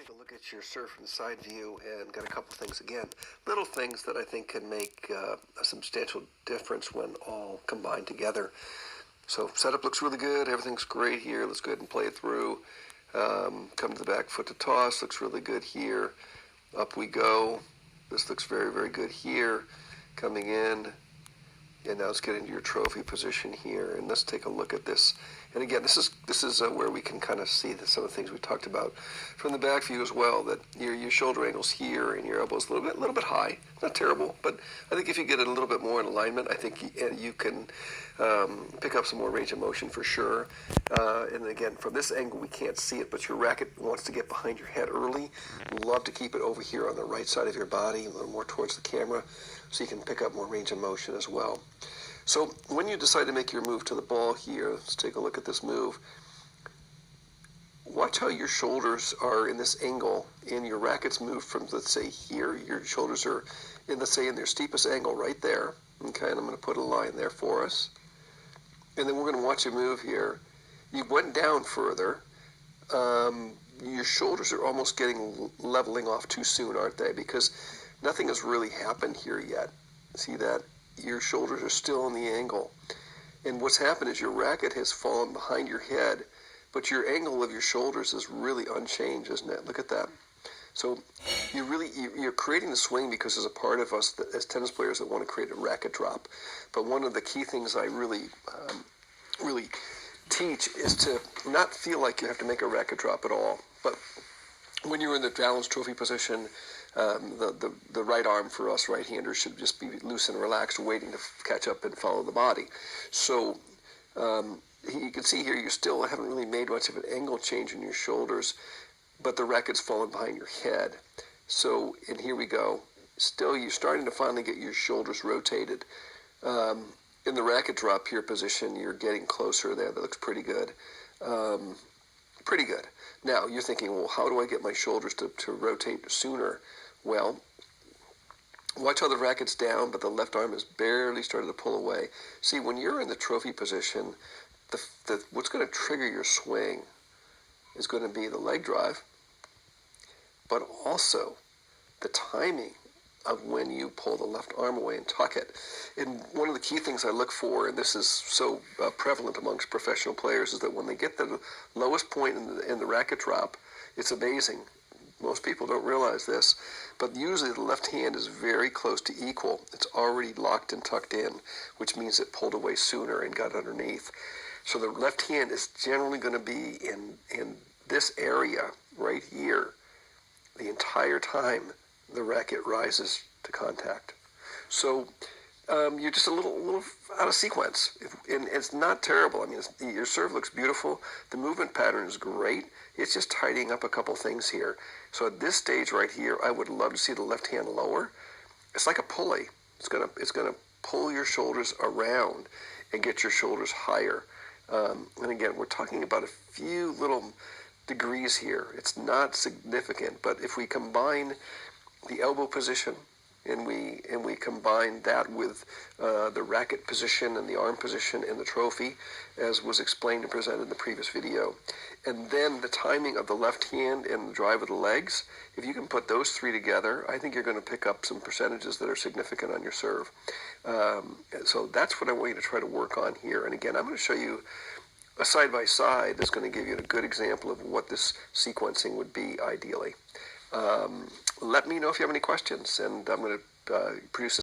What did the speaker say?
take a look at your serve from the side view and got a couple things again. Little things that I think can make a substantial difference when all combined together. So setup looks really good. Everything's great here. Let's go ahead and play it through. Come to the back foot to toss. Looks really good here. Up we go. This looks very, very good here. Coming in. And now let's get into your trophy position here, and let's take a look at this. And again, this is where we can kind of see some of the things we talked about from the back view as well. That your shoulder angle's here, and your elbow's a little bit high. Not terrible, but I think if you get it a little bit more in alignment, I think you can pick up some more range of motion for sure. And again, from this angle we can't see it, but your racket wants to get behind your head early. Love to keep it over here on the right side of your body, a little more towards the camera, so you can pick up more range of motion as well. So when you decide to make your move to the ball here, let's take a look at this move. Watch how your shoulders are in this angle, and your racket's moved from, let's say here, your shoulders are in, let's say, in their steepest angle right there. Okay, and I'm going to put a line there for us. And then we're going to watch you move here. You went down further. Your shoulders are almost leveling off too soon, aren't they? Because nothing has really happened here yet. See that? Your shoulders are still in the angle. And what's happened is your racket has fallen behind your head, but your angle of your shoulders is really unchanged, isn't it? Look at that. So you're creating the swing because there's a part of us that, as tennis players, that want to create a racket drop. But one of the key things I really teach is to not feel like you have to make a racket drop at all. But when you're in the Allen's Trophy position, the right arm for us right-handers should just be loose and relaxed, waiting to catch up and follow the body. So you can see here you still haven't really made much of an angle change in your shoulders, but the racket's fallen behind your head. So, and here we go. Still, you're starting to finally get your shoulders rotated. In the racket drop here position, you're getting closer there. That looks pretty good. Pretty good. Now, you're thinking, well, how do I get my shoulders to rotate sooner? Well, watch how the racket's down, but the left arm has barely started to pull away. See, when you're in the trophy position, what's going to trigger your swing is going to be the leg drive, but also the timing of when you pull the left arm away and tuck it. And one of the key things I look for, and this is so prevalent amongst professional players, is that when they get the lowest point in the racket drop, it's amazing. Most people don't realize this, but usually the left hand is very close to equal. It's already locked and tucked in, which means it pulled away sooner and got underneath. So the left hand is generally going to be in this area right here the entire time the racket rises to contact. So you're just a little out of sequence, and it's not terrible. I mean, your serve looks beautiful. The movement pattern is great. It's just tidying up a couple things here. So at this stage right here, I would love to see the left hand lower. It's like a pulley. It's gonna pull your shoulders around and get your shoulders higher. And again, we're talking about a few little degrees here. It's not significant, but if we combine the elbow position, and we combine that with the racket position and the arm position in the trophy, as was explained and presented in the previous video, and then the timing of the left hand and the drive of the legs, if you can put those three together, I think you're going to pick up some percentages that are significant on your serve. So that's what I want you to try to work on here. And again, I'm going to show you a side-by-side that's going to give you a good example of what this sequencing would be ideally. Let me know if you have any questions, and I'm going to produce